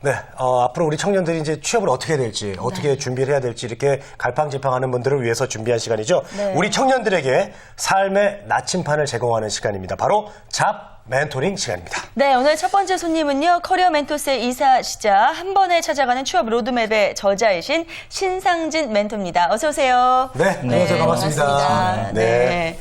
네, 앞으로 우리 청년들이 이제 취업을 어떻게 해야 될지, 어떻게 준비를 해야 될지 이렇게 갈팡질팡하는 분들을 위해서 준비한 시간이죠. 네. 우리 청년들에게 삶의 나침판을 제공하는 시간입니다. 바로 잡 멘토링 시간입니다. 네, 오늘 첫 번째 손님은요. 커리어 멘토스의 이사시자 한 번에 찾아가는 취업 로드맵의 저자이신 신상진 멘토입니다. 어서 오세요. 네, 안녕하세요. 반갑습니다. 반갑습니다. 네.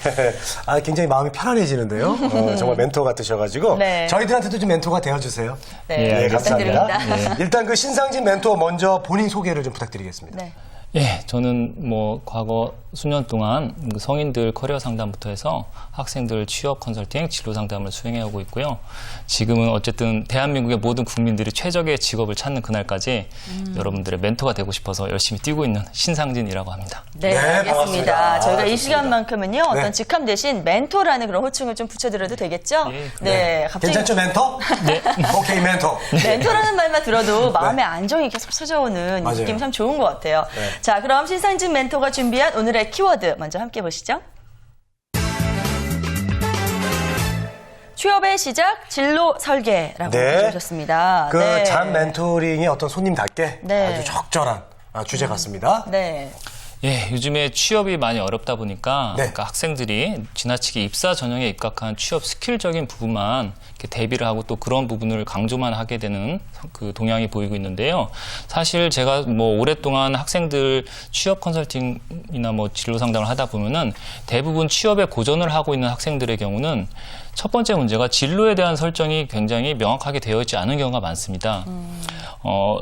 굉장히 마음이 편안해지는데요. 정말 멘토 같으셔가지고 네. 저희들한테도 좀 멘토가 되어주세요. 네, 감사합니다. 부탁드립니다. 일단 그 신상진 멘토 먼저 본인 소개를 좀 부탁드리겠습니다. 네. 예, 저는 과거 수년 동안 성인들 커리어 상담부터 해서 학생들 취업 컨설팅, 진로 상담을 수행해오고 있고요. 지금은 어쨌든 대한민국의 모든 국민들이 최적의 직업을 찾는 그날까지 여러분들의 멘토가 되고 싶어서 열심히 뛰고 있는 신상진이라고 합니다. 네, 알겠습니다. 반갑습니다. 저희가 이 좋습니다. 시간만큼은요. 어떤 네. 직함 대신 멘토라는 그런 호칭을 좀 붙여드려도 되겠죠? 네. 갑자기 괜찮죠, 멘토? 네. 오케이, 멘토. 멘토라는 말만 들어도 마음의 안정이 계속 찾아오는 맞아요. 느낌이 참 좋은 것 같아요. 네. 자, 그럼 신상진 멘토가 준비한 오늘의 키워드 먼저 함께 보시죠. 취업의 시작, 진로 설계라고 해주셨습니다. 그 잡 멘토링의 어떤 손님답게 네. 아주 적절한 주제 같습니다. 네. 예, 요즘에 취업이 많이 어렵다 보니까 네. 그러니까 학생들이 지나치게 입사 전형에 입각한 취업 스킬적인 부분만 이렇게 대비를 하고 또 그런 부분을 강조만 하게 되는 그 동향이 보이고 있는데요. 사실 제가 오랫동안 학생들 취업 컨설팅이나 진로 상담을 하다 보면은 대부분 취업에 고전을 하고 있는 학생들의 경우는 첫 번째 문제가 진로에 대한 설정이 굉장히 명확하게 되어 있지 않은 경우가 많습니다.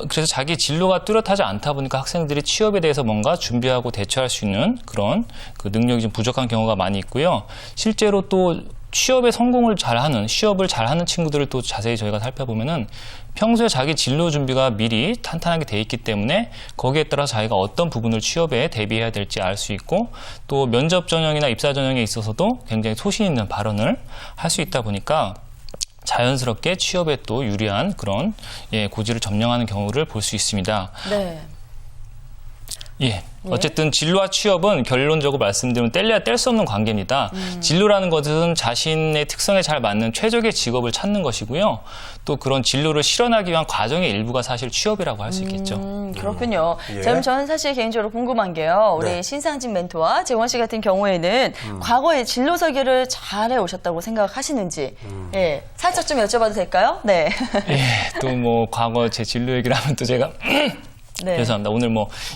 그래서 자기 진로가 뚜렷하지 않다 보니까 학생들이 취업에 대해서 뭔가 준비하고 대처할 수 있는 그런 그 능력이 좀 부족한 경우가 많이 있고요. 실제로 또 취업에 성공을 잘하는, 취업을 잘하는 친구들을 또 자세히 저희가 살펴보면은 평소에 자기 진로 준비가 미리 탄탄하게 돼 있기 때문에 거기에 따라 자기가 어떤 부분을 취업에 대비해야 될지 알 수 있고 또 면접 전형이나 입사 전형에 있어서도 굉장히 소신 있는 발언을 할 수 있다 보니까 자연스럽게 취업에 또 유리한 그런 고지를 점령하는 경우를 볼 수 있습니다. 네. 예. 어쨌든 진로와 취업은 결론적으로 말씀드리면 뗄래야 뗄 수 없는 관계입니다. 진로라는 것은 자신의 특성에 잘 맞는 최적의 직업을 찾는 것이고요. 또 그런 진로를 실현하기 위한 과정의 일부가 사실 취업이라고 할 수 있겠죠. 그렇군요. 예. 그럼 저는 사실 개인적으로 궁금한 게요. 우리 네. 신상진 멘토와 재원 씨 같은 경우에는 과거에 진로 설계를 잘해 오셨다고 생각하시는지 예, 살짝 좀 여쭤봐도 될까요? 네. 예. 또 과거 제 진로 얘기를 하면 또 제가 네. 죄송합니다. 오늘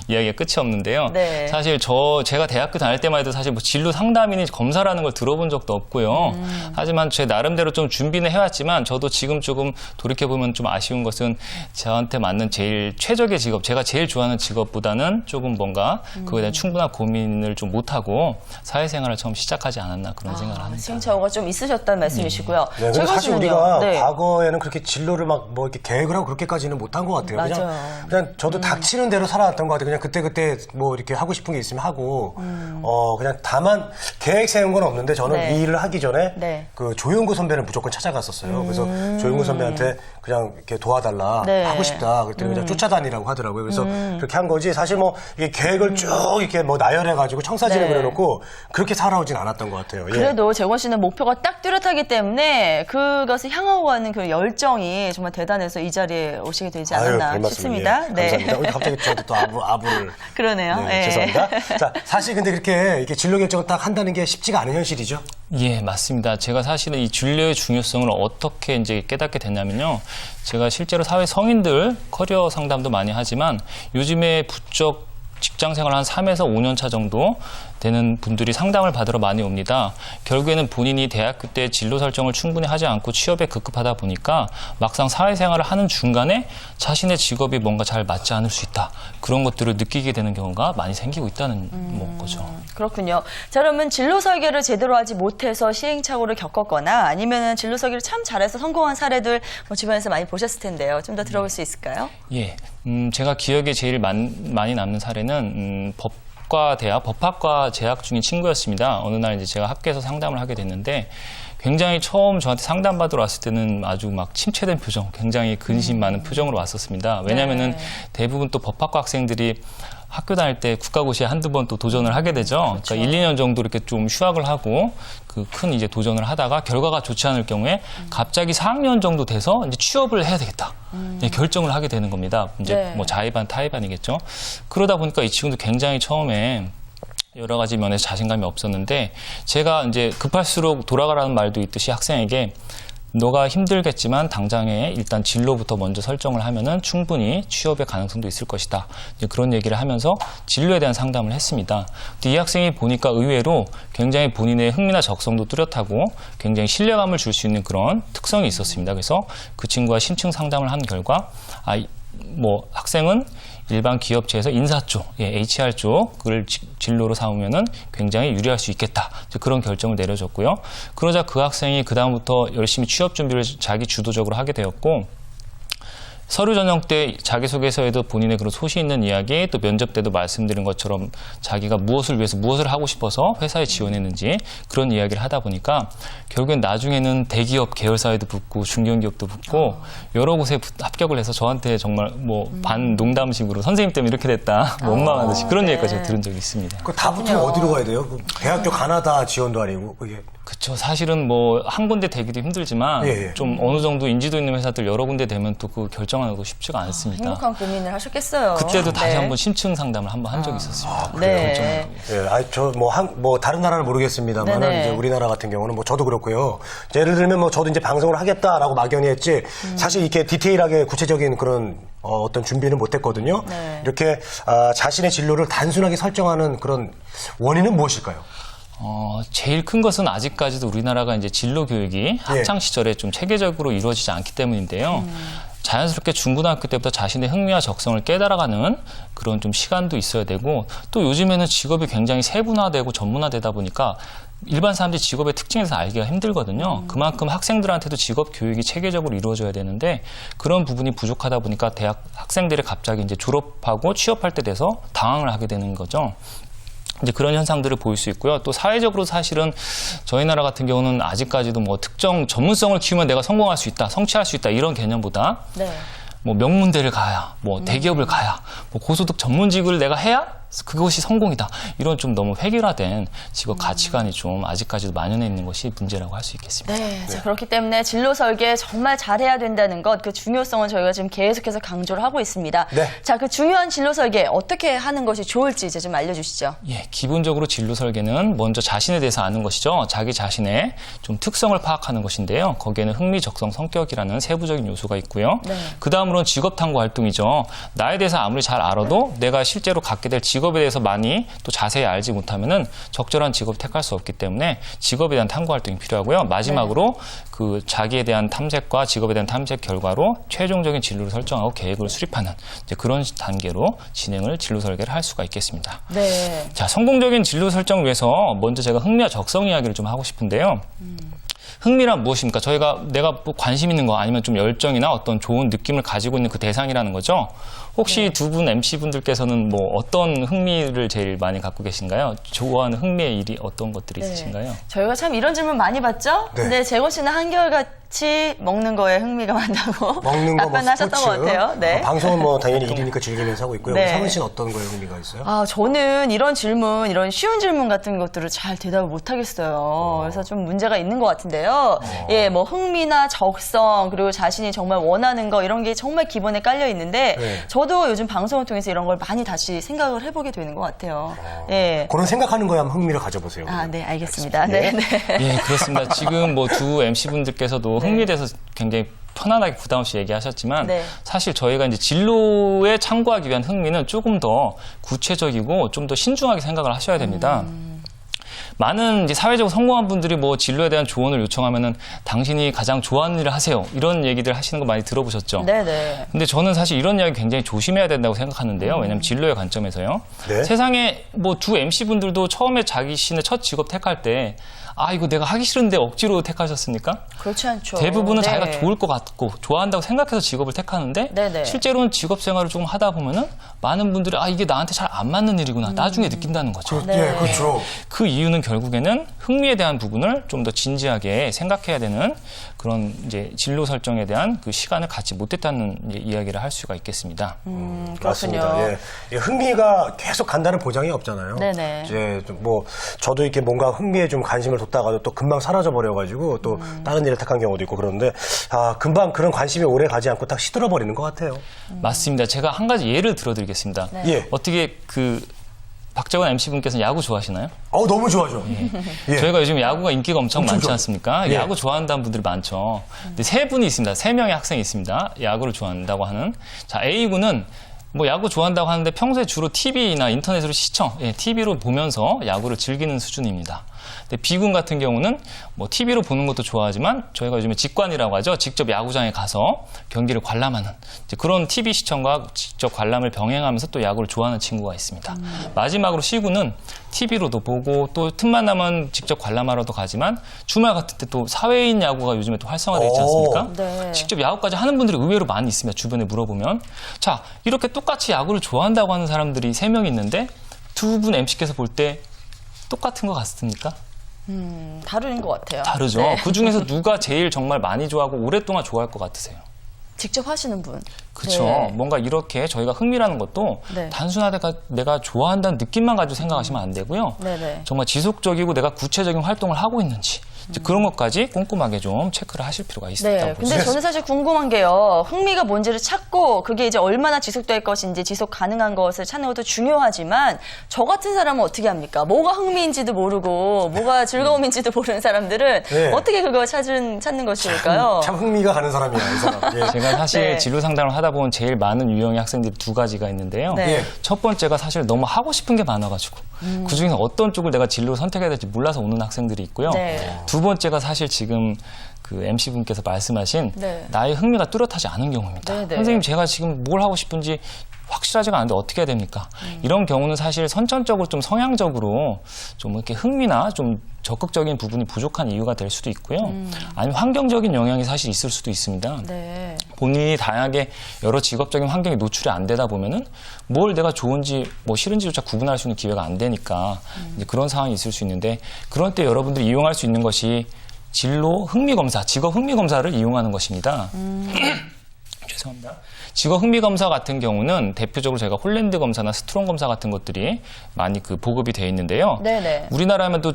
이야기가 끝이 없는데요. 네. 사실 제가 대학교 다닐 때만 해도 사실 진로 상담이니 검사라는 걸 들어본 적도 없고요. 하지만 제 나름대로 좀 준비는 해왔지만 저도 지금 조금 돌이켜보면 좀 아쉬운 것은 저한테 맞는 제일 최적의 직업, 제가 제일 좋아하는 직업보다는 조금 뭔가 그거에 대한 충분한 고민을 좀 못하고 사회생활을 처음 시작하지 않았나 그런 생각을 합니다. 시행착오가 좀 있으셨다는 말씀이시고요. 네, 근데 사실 씨는요? 우리가 네. 과거에는 그렇게 진로를 이렇게 계획을 하고 그렇게까지는 못한 것 같아요. 맞아요. 그냥 저도 닥치는 대로 살아왔던 것 같아요. 그냥 그때 이렇게 하고 싶은 게 있으면 하고, 그냥 다만 계획 세운 건 없는데 저는 네. 이 일을 하기 전에 네. 그 조용구 선배를 무조건 찾아갔었어요. 그래서 조용구 선배한테 그냥 이렇게 도와달라, 네. 하고 싶다. 그랬더니 그냥 쫓아다니라고 하더라고요. 그래서 그렇게 한 거지. 사실 이게 계획을 쭉 이렇게 나열해가지고 청사진을 네. 그려놓고 그렇게 살아오진 않았던 것 같아요. 예. 그래도 재원 씨는 목표가 딱 뚜렷하기 때문에 그것을 향하고 가는 그 열정이 정말 대단해서 이 자리에 오시게 되지 않았나 별 말씀을, 싶습니다. 예. 네. 감사합니다. 갑자기 저한테 또 아부를. 그러네요. 네, 예. 죄송합니다. 자, 사실 근데 이렇게 진로 결정을 딱 한다는 게 쉽지가 않은 현실이죠. 예, 맞습니다. 제가 사실은 이 진로의 중요성을 어떻게 이제 깨닫게 됐냐면요. 제가 실제로 사회 성인들 커리어 상담도 많이 하지만 요즘에 부쩍 직장 생활 한 3에서 5년 차 정도 되는 분들이 상담을 받으러 많이 옵니다. 결국에는 본인이 대학교 때 진로 설정을 충분히 하지 않고 취업에 급급하다 보니까 막상 사회생활을 하는 중간에 자신의 직업이 뭔가 잘 맞지 않을 수 있다. 그런 것들을 느끼게 되는 경우가 많이 생기고 있다는 거죠. 그렇군요. 자, 그러면 진로 설계를 제대로 하지 못해서 시행착오를 겪었거나 아니면 진로 설계를 참 잘해서 성공한 사례들 주변에서 많이 보셨을 텐데요. 좀 더 들어볼 수 있을까요? 예, 제가 기억에 제일 많이 남는 사례는 법학과 재학 중인 친구였습니다. 어느 날 이제 제가 학교에서 상담을 하게 됐는데 굉장히 처음 저한테 상담받으러 왔을 때는 아주 막 침체된 표정, 굉장히 근심 많은 표정으로 왔었습니다. 왜냐면은 대부분 또 법학과 학생들이 학교 다닐 때 국가고시에 한두 번 또 도전을 하게 되죠. 그러니까 1, 2년 정도 이렇게 좀 휴학을 하고 그 큰 이제 도전을 하다가 결과가 좋지 않을 경우에 갑자기 4학년 정도 돼서 이제 취업을 해야 되겠다. 예, 결정을 하게 되는 겁니다. 이제 네. 뭐 자의반 타의반이겠죠. 그러다 보니까 이 친구도 굉장히 처음에 여러 가지 면에서 자신감이 없었는데 제가 이제 급할수록 돌아가라는 말도 있듯이 학생에게 너가 힘들겠지만 당장에 일단 진로부터 먼저 설정을 하면은 충분히 취업의 가능성도 있을 것이다. 이제 그런 얘기를 하면서 진로에 대한 상담을 했습니다. 근데 이 학생이 보니까 의외로 굉장히 본인의 흥미나 적성도 뚜렷하고 굉장히 신뢰감을 줄 수 있는 그런 특성이 있었습니다. 그래서 그 친구와 심층 상담을 한 결과 뭐 학생은 일반 기업체에서 인사 쪽, HR 쪽을 진로로 삼으면은 굉장히 유리할 수 있겠다. 그런 결정을 내려줬고요. 그러자 그 학생이 그 다음부터 열심히 취업 준비를 자기 주도적으로 하게 되었고, 서류 전형 때 자기소개서에도 본인의 그런 소신 있는 이야기, 또 면접 때도 말씀드린 것처럼 자기가 무엇을 위해서 무엇을 하고 싶어서 회사에 지원했는지 그런 이야기를 하다 보니까 결국엔 나중에는 대기업 계열사에도 붙고 중견기업도 붙고 여러 곳에 합격을 해서 저한테 정말 뭐 반 농담식으로 선생님 때문에 이렇게 됐다, 뭐 원망하듯이 그런 네. 얘기까지 들은 적이 있습니다. 그 다 붙으면 어디로 가야 돼요? 그 대학교 가나다 지원도 아니고 그게. 그렇죠. 사실은 뭐 한 군데 되기도 힘들지만 예. 좀 어느 정도 인지도 있는 회사들 여러 군데 되면 또 그 결정하는 거 쉽지가 않습니다. 행복한 고민을 하셨겠어요. 그때도 다시 네. 한번 심층 상담을 한번 한 적이 있었습니다. 네. 예, 뭐 다른 나라는 모르겠습니다만 네네. 이제 우리나라 같은 경우는 뭐 저도 그렇고요. 예를 들면 뭐 저도 이제 방송을 하겠다라고 막연히 했지 사실 이렇게 디테일하게 구체적인 그런 어떤 준비는 못했거든요. 네. 이렇게 자신의 진로를 단순하게 설정하는 그런 원인은 무엇일까요? 제일 큰 것은 아직까지도 우리나라가 이제 진로 교육이 학창 시절에 좀 체계적으로 이루어지지 않기 때문인데요. 자연스럽게 중고등학교 때부터 자신의 흥미와 적성을 깨달아가는 그런 좀 시간도 있어야 되고, 또 요즘에는 직업이 굉장히 세분화되고 전문화되다 보니까 일반 사람들이 직업의 특징에 대해서 알기가 힘들거든요. 그만큼 학생들한테도 직업 교육이 체계적으로 이루어져야 되는데 그런 부분이 부족하다 보니까 대학 학생들이 갑자기 이제 졸업하고 취업할 때 돼서 당황을 하게 되는 거죠. 이제 그런 현상들을 보일 수 있고요. 또 사회적으로 사실은 저희 나라 같은 경우는 아직까지도 뭐 특정 전문성을 키우면 내가 성공할 수 있다, 성취할 수 있다 이런 개념보다 네. 뭐 명문대를 가야, 뭐 대기업을 가야, 뭐 고소득 전문직을 내가 해야 그것이 성공이다. 이런 좀 너무 획일화된 직업 가치관이 좀 아직까지도 만연해 있는 것이 문제라고 할 수 있겠습니다. 네. 자, 그렇기 때문에 진로 설계 정말 잘해야 된다는 것, 그 중요성은 저희가 지금 계속해서 강조를 하고 있습니다. 네. 자, 그 중요한 진로 설계 어떻게 하는 것이 좋을지 이제 좀 알려주시죠. 예, 기본적으로 진로 설계는 먼저 자신에 대해서 아는 것이죠. 자기 자신의 좀 특성을 파악하는 것인데요. 거기에는 흥미, 적성, 성격이라는 세부적인 요소가 있고요. 네. 그 다음으로는 직업 탐구 활동이죠. 나에 대해서 아무리 잘 알아도 내가 실제로 갖게 될 직업에 대해서 많이 또 자세히 알지 못하면은 적절한 직업을 택할 수 없기 때문에 직업에 대한 탐구 활동이 필요하고요. 마지막으로 그 자기에 대한 탐색과 직업에 대한 탐색 결과로 최종적인 진로를 설정하고 계획을 수립하는 이제 그런 단계로 진로 설계를 할 수가 있겠습니다. 네. 자, 성공적인 진로 설정을 위해서 먼저 제가 흥미와 적성 이야기를 좀 하고 싶은데요. 흥미란 무엇입니까? 내가 뭐 관심 있는 거 아니면 좀 열정이나 어떤 좋은 느낌을 가지고 있는 그 대상이라는 거죠. 혹시 두 분 MC분들께서는 뭐 어떤 흥미를 제일 많이 갖고 계신가요? 좋아하는 흥미의 일이 어떤 것들이 있으신가요? 저희가 참 이런 질문 많이 받죠? 네. 근데 재건 씨는 한결같이 먹는 거에 흥미가 많다고 먹는 거, 뭐 답변하셨던 스포츠. 것 같아요. 네. 방송은 뭐 당연히 일이니까 즐기면서 하고 있고요. 네. 성은 씨는 어떤 거에 흥미가 있어요? 저는 이런 질문, 이런 쉬운 질문 같은 것들을 잘 대답을 못 하겠어요. 그래서 좀 문제가 있는 것 같은데요. 예, 뭐 흥미나 적성, 그리고 자신이 정말 원하는 거 이런 게 정말 기본에 깔려 있는데 네. 저도 요즘 방송을 통해서 이런 걸 많이 다시 생각을 해보게 되는 것 같아요. 예. 그런 생각하는 거에 한번 흥미를 가져보세요. 네, 알겠습니다. 네, 네. 예, 그렇습니다. 지금 뭐 두 MC분들께서도 흥미에 대해서 굉장히 편안하게 부담 없이 얘기하셨지만 네. 사실 저희가 이제 진로에 참고하기 위한 흥미는 조금 더 구체적이고 좀 더 신중하게 생각을 하셔야 됩니다. 많은 이제 사회적으로 성공한 분들이 뭐 진로에 대한 조언을 요청하면은 당신이 가장 좋아하는 일을 하세요. 이런 얘기들 하시는 거 많이 들어보셨죠? 네네. 근데 저는 사실 이런 이야기 굉장히 조심해야 된다고 생각하는데요. 왜냐하면 진로의 관점에서요. 네. 세상에 뭐 두 MC분들도 처음에 자신의 첫 직업 택할 때 이거 내가 하기 싫은데 억지로 택하셨습니까? 그렇지 않죠. 대부분은 네. 자기가 좋을 것 같고 좋아한다고 생각해서 직업을 택하는데 네네. 실제로는 직업 생활을 조금 하다 보면은 많은 분들이 이게 나한테 잘 안 맞는 일이구나 나중에 느낀다는 거죠. 예, 그렇죠. 그 이유는 결국에는 흥미에 대한 부분을 좀 더 진지하게 생각해야 되는 그런 이제 진로 설정에 대한 그 시간을 갖지 못했다는 이제 이야기를 할 수가 있겠습니다. 그렇군요. 맞습니다. 예. 예, 흥미가 계속 간다는 보장이 없잖아요. 네네. 이제 뭐 저도 이렇게 뭔가 흥미에 좀 관심을 뒀다가도 또 금방 사라져 버려가지고 또 다른 일을 택한 경우도 있고 그런데 금방 그런 관심이 오래 가지 않고 딱 시들어 버리는 것 같아요. 맞습니다. 제가 한 가지 예를 들어드리겠습니다. 네. 예. 어떻게 박정원 MC분께서는 야구 좋아하시나요? 너무 좋아죠. 예. 저희가 요즘 야구가 인기가 엄청 많지 좋아요. 않습니까? 예. 야구 좋아한다는 분들이 많죠. 근데 세 분이 있습니다. 3명의 학생이 있습니다. 야구를 좋아한다고 하는. 자, A군은 뭐 야구 좋아한다고 하는데 평소에 주로 TV나 인터넷으로 TV로 보면서 야구를 즐기는 수준입니다. 근데 B군 같은 경우는 뭐 TV로 보는 것도 좋아하지만 저희가 요즘에 직관이라고 하죠. 직접 야구장에 가서 경기를 관람하는 이제 그런 TV 시청과 직접 관람을 병행하면서 또 야구를 좋아하는 친구가 있습니다. 마지막으로 C군은 TV로도 보고 또 틈만 나면 직접 관람하러도 가지만 주말 같은 때 또 사회인 야구가 요즘에 또 활성화되어 있지 않습니까? 네. 직접 야구까지 하는 분들이 의외로 많이 있습니다. 주변에 물어보면. 자, 이렇게 똑같이 야구를 좋아한다고 하는 사람들이 3명 있는데 두 분 MC께서 볼 때 똑같은 것 같습니까? 다른 것 같아요. 다르죠. 네. 그 중에서 누가 제일 정말 많이 좋아하고 오랫동안 좋아할 것 같으세요? 직접 하시는 분. 그렇죠. 네. 뭔가 이렇게 저희가 흥미라는 것도 네. 단순하게 내가 좋아한다는 느낌만 가지고 생각하시면 안 되고요. 네네. 정말 지속적이고 내가 구체적인 활동을 하고 있는지 이제 그런 것까지 꼼꼼하게 좀 체크를 하실 필요가 있다고 네, 볼 수 근데 있습니다. 저는 사실 궁금한 게요. 흥미가 뭔지를 찾고 그게 이제 얼마나 지속될 것인지 지속 가능한 것을 찾는 것도 중요하지만 저 같은 사람은 어떻게 합니까? 뭐가 흥미인지도 모르고 뭐가 즐거움인지도 모르는 사람들은 네. 어떻게 그걸 찾는 것일까요? 참 흥미가 가는 사람이야, 이 사람. 예. 제가 사실 네. 진로 상담을 하다 보면 제일 많은 유형의 학생들이 2가지가 있는데요. 네. 예. 첫 번째가 사실 너무 하고 싶은 게 많아가지고 그중에서 어떤 쪽을 내가 진로를 선택해야 될지 몰라서 오는 학생들이 있고요. 네. 두 번째가 사실 지금 그 MC분께서 말씀하신 네. 나의 흥미가 뚜렷하지 않은 경우입니다. 네, 네. 선생님 제가 지금 뭘 하고 싶은지 확실하지가 않은데 어떻게 해야 됩니까? 이런 경우는 사실 선천적으로 좀 성향적으로 좀 이렇게 흥미나 좀 적극적인 부분이 부족한 이유가 될 수도 있고요. 아니면 환경적인 영향이 사실 있을 수도 있습니다. 네. 본인이 다양하게 여러 직업적인 환경에 노출이 안 되다 보면은 뭘 내가 좋은지 뭐 싫은지조차 구분할 수 있는 기회가 안 되니까 이제 그런 상황이 있을 수 있는데 그런 때 여러분들이 이용할 수 있는 것이 진로 흥미검사, 직업 흥미검사를 이용하는 것입니다. 죄송합니다. 직업 흥미 검사 같은 경우는 대표적으로 저희가 홀랜드 검사나 스트롱 검사 같은 것들이 많이 보급이 되어 있는데요. 네네. 우리나라 하면 또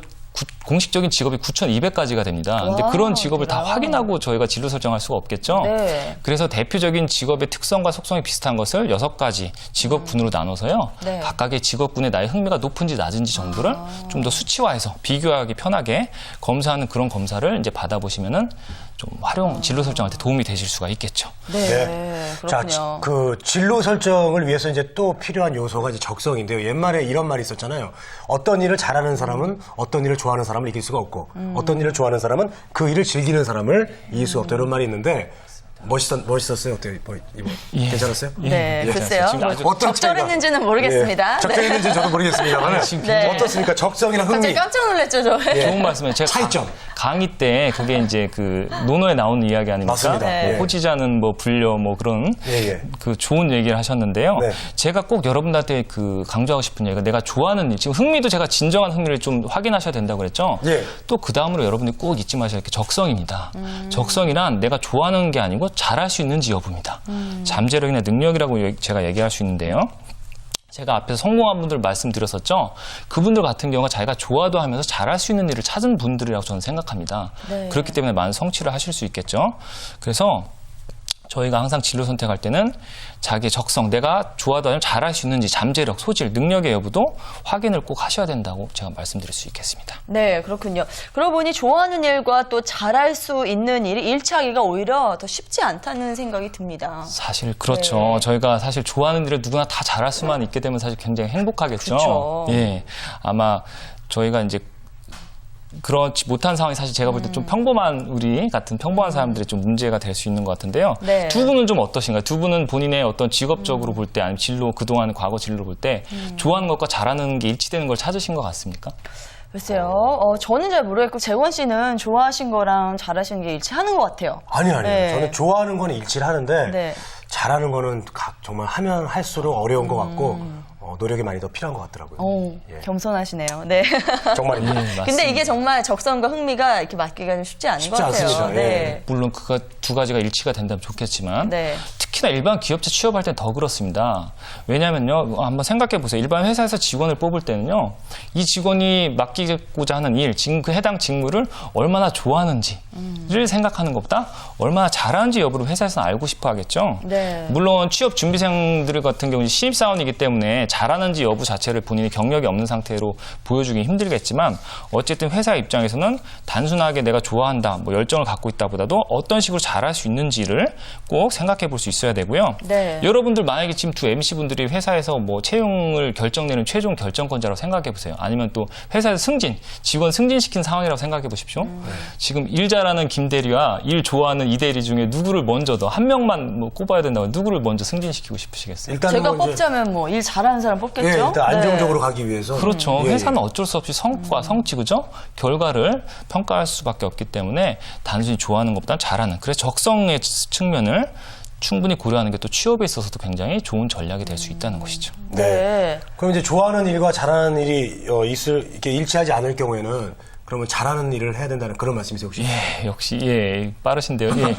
공식적인 직업이 9,200가지가 됩니다. 근데 와, 그런 직업을 다 대단하다. 확인하고 저희가 진로 설정할 수가 없겠죠. 네. 그래서 대표적인 직업의 특성과 속성이 비슷한 것을 6가지 직업군으로 나눠서요. 네. 각각의 직업군에 나의 흥미가 높은지 낮은지 정도를 좀 더 수치화해서 비교하기 편하게 검사하는 그런 검사를 이제 받아보시면은 좀 진로 설정할 때 도움이 되실 수가 있겠죠. 네. 자, 그렇군요. 그 진로 설정을 위해서 이제 또 필요한 요소가 이제 적성인데요. 옛말에 이런 말이 있었잖아요. 어떤 일을 잘하는 사람은 어떤 일을 좋아하는 사람을 이길 수가 없고, 어떤 일을 좋아하는 사람은 그 일을 즐기는 사람을 이길 수가 없다. 이런 말이 있는데 멋있었어요. 어때요? 예. 괜찮았어요? 네, 예. 글쎄요. 지금 뭐 아주 적절했는지는 모르겠습니다. 예. 적절했는지 저도 모르겠습니다만 네. 어떻습니까? 적성이나 흥미. 갑자기 깜짝 놀랐죠, 저. 좋은 말씀이에요. 제가 차이점. 강의 때 그게 이제 그 논어에 나오는 이야기 아닙니까? 맞습니다. 네. 뭐 호지자는 뭐 불려 뭐 그런 예. 그 좋은 얘기를 하셨는데요. 네. 제가 꼭 여러분들한테 그 강조하고 싶은 얘기가 내가 좋아하는 일, 지금 흥미도 제가 진정한 흥미를 좀 확인하셔야 된다고 그랬죠. 예. 또 그 다음으로 여러분들이 꼭 잊지 마셔야 할 게 적성입니다. 적성이란 내가 좋아하는 게 아니고 잘할 수 있는지 여부입니다. 잠재력이나 능력이라고 제가 얘기할 수 있는데요. 제가 앞에서 성공한 분들 말씀드렸었죠. 그분들 같은 경우가 자기가 좋아도 하면서 잘할 수 있는 일을 찾은 분들이라고 저는 생각합니다. 네. 그렇기 때문에 많은 성취를 하실 수 있겠죠. 그래서 저희가 항상 진로 선택할 때는 자기의 적성, 내가 좋아도 하면 잘할 수 있는지 잠재력, 소질, 능력의 여부도 확인을 꼭 하셔야 된다고 제가 말씀드릴 수 있겠습니다. 네, 그렇군요. 그러고 보니 좋아하는 일과 또 잘할 수 있는 일이 일치하기가 오히려 더 쉽지 않다는 생각이 듭니다. 사실 그렇죠. 네. 저희가 사실 좋아하는 일을 누구나 다 잘할 수만 있게 되면 사실 굉장히 행복하겠죠. 그렇죠. 예, 아마 저희가 이제 그렇지 못한 상황이 사실 제가 볼 때 좀 평범한 우리 같은 평범한 사람들이 좀 문제가 될 수 있는 것 같은데요. 네. 두 분은 좀 어떠신가요? 두 분은 본인의 어떤 직업적으로 볼 때 아니면 진로 그동안 과거 진로 볼 때 좋아하는 것과 잘하는 게 일치되는 걸 찾으신 것 같습니까? 글쎄요. 저는 잘 모르겠고 재원 씨는 좋아하신 거랑 잘하시는 게 일치하는 것 같아요. 아니요. 네. 저는 좋아하는 거는 일치를 하는데 네. 잘하는 거는 정말 하면 할수록 어려운 것 같고 노력이 많이 더 필요한 것 같더라고요. 오, 예. 겸손하시네요. 네. 정말입니다. 맞습니다. 근데 이게 정말 적성과 흥미가 이렇게 맞기가 좀 쉽지 않은 쉽지 것 같아요. 않습니다. 네. 예. 물론 그가 두 가지가 일치가 된다면 좋겠지만 네. 특히나 일반 기업체 취업할 땐 더 그렇습니다. 왜냐하면요, 한번 생각해 보세요. 일반 회사에서 직원을 뽑을 때는요, 이 직원이 맡기고자 하는 일, 지금 그 해당 직무를 얼마나 좋아하는지를 생각하는 것보다 얼마나 잘하는지 여부를 회사에서는 알고 싶어 하겠죠. 네. 물론 취업 준비생들 같은 경우는 신입사원이기 때문에 잘하는지 여부 자체를 본인이 경력이 없는 상태로 보여주기 힘들겠지만 어쨌든 회사 입장에서는 단순하게 내가 좋아한다, 뭐 열정을 갖고 있다보다도 어떤 식으로 잘할 수 있는지를 꼭 생각해 볼 수 있어야 되고요. 네. 여러분들 만약에 지금 두 MC분들이 회사에서 뭐 채용을 결정내는 최종 결정권자라고 생각해 보세요. 아니면 또 회사에서 직원 승진시킨 상황이라고 생각해 보십시오. 지금 일 잘하는 김 대리와 일 좋아하는 이 대리 중에 누구를 먼저 더 한 명만 뭐 꼽아야 된다고 누구를 먼저 승진시키고 싶으시겠어요? 일단은 제가 뭐 이제- 뽑자면 뭐 일 잘하는 사람 뽑겠죠? 예, 일단 네. 안정적으로 가기 위해서. 그렇죠. 예, 회사는 어쩔 수 없이 성과, 성취, 그죠? 결과를 평가할 수밖에 없기 때문에 단순히 좋아하는 것보다는 잘하는. 그래서 적성의 측면을 충분히 고려하는 게 또 취업에 있어서도 굉장히 좋은 전략이 될 수 있다는 것이죠. 네. 그럼 이제 좋아하는 일과 잘하는 일이 이렇게 일치하지 않을 경우에는 그러면 잘하는 일을 해야 된다는 그런 말씀이세요, 혹시? 예, 역시, 예, 빠르신데요. 예.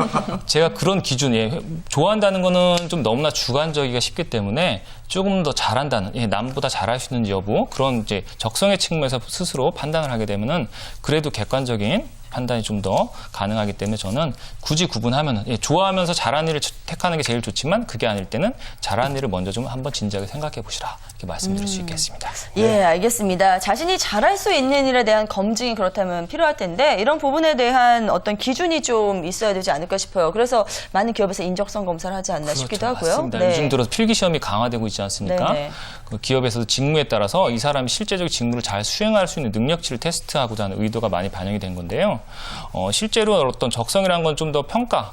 제가 그런 기준, 예, 좋아한다는 거는 좀 너무나 주관적이기가 쉽기 때문에 조금 더 잘한다는, 예, 남보다 잘할 수 있는지 여부, 그런 이제 적성의 측면에서 스스로 판단을 하게 되면은 그래도 객관적인 판단이 좀 더 가능하기 때문에 저는 굳이 구분하면은, 예, 좋아하면서 잘하는 일을 택하는 게 제일 좋지만 그게 아닐 때는 잘하는 일을 먼저 좀 한번 진지하게 생각해 보시라. 이렇게 말씀드릴 수 있겠습니다. 예, 알겠습니다. 자신이 잘할 수 있는 일에 대한 검증이 그렇다면 필요할 텐데 이런 부분에 대한 어떤 기준이 좀 있어야 되지 않을까 싶어요. 그래서 많은 기업에서 인적성 검사를 하지 않나 싶기도 하고요. 그렇죠. 맞습니다. 네. 요즘 들어서 필기 시험이 강화되고 있지 않습니까? 네네. 그 기업에서도 직무에 따라서 이 사람이 실제적인 직무를 잘 수행할 수 있는 능력치를 테스트하고자 하는 의도가 많이 반영이 된 건데요. 실제로 어떤 적성이라는 건 좀 더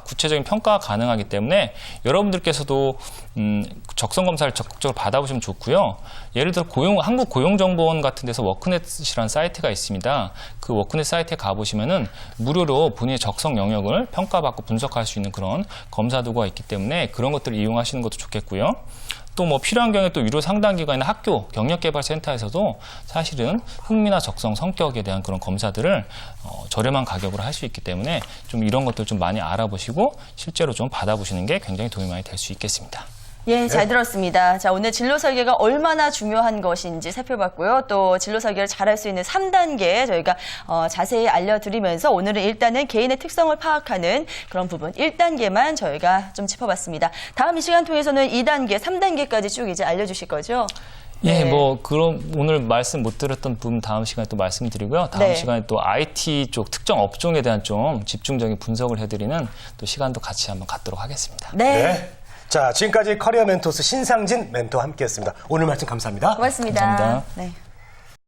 구체적인 평가가 가능하기 때문에 여러분들께서도 적성 검사를 적극적으로 받아보시면 좋고요. 예를 들어 한국고용정보원 같은 데서 워크넷이라는 사이트가 있습니다. 그 워크넷 사이트에 가보시면은 무료로 본인의 적성 영역을 평가받고 분석할 수 있는 그런 검사 도구가 있기 때문에 그런 것들을 이용하시는 것도 좋겠고요. 또 뭐 필요한 경우에 또 유료 상담기관이나 학교 경력개발센터에서도 사실은 흥미나 적성, 성격에 대한 그런 검사들을 저렴한 가격으로 할 수 있기 때문에 좀 이런 것들 좀 많이 알아보시고 실제로 좀 받아보시는 게 굉장히 도움이 많이 될 수 있겠습니다. 예, 잘 들었습니다. 자, 오늘 진로 설계가 얼마나 중요한 것인지 살펴봤고요. 또 진로 설계를 잘할 수 있는 3단계 저희가 자세히 알려드리면서 오늘은 일단은 개인의 특성을 파악하는 그런 부분 1단계만 저희가 좀 짚어봤습니다. 다음 이 시간 통해서는 2단계, 3단계까지 쭉 이제 알려주실 거죠? 예, 네. 뭐 그럼 오늘 말씀 못 드렸던 부분 다음 시간에 또 말씀드리고요. 다음 네. 시간에 또 IT 쪽 특정 업종에 대한 좀 집중적인 분석을 해드리는 또 시간도 같이 한번 갖도록 하겠습니다. 네. 네. 자, 지금까지 커리어 멘토스 신상진 멘토와 함께했습니다. 오늘 말씀 감사합니다. 고맙습니다. 감사합니다. 네.